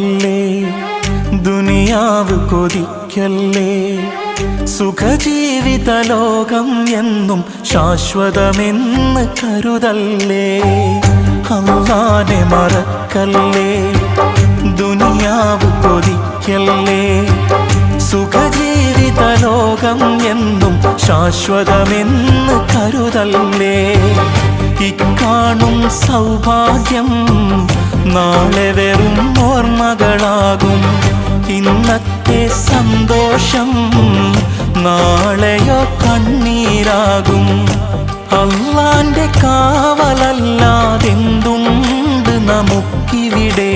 പാടല്ലേ, ദുനിയാവ് കൊതിക്കല്ലേ. സുഖജീവിത ലോകം എന്നും ശാശ്വതമെന്ന് കരുതല്ലേ. അല്ലാഹനെ മറക്കല്ലേ, ദുനിയാവ് കൊതിക്കല്ലേ. സുഖജീവിത ലോകം എന്നും ശാശ്വതമെന്ന് കരുതല്ലേ. ഇക്കാണും സൗഭാഗ്യം നാളെ വെറും ഓർമ്മകളാകും. ഇന്നത്തെ സന്തോഷം നാളെയോ കണ്ണീരാകും. അല്ലാന്റെ കാവലല്ലാതെന്തുണ്ട് നമുക്കിവിടെ.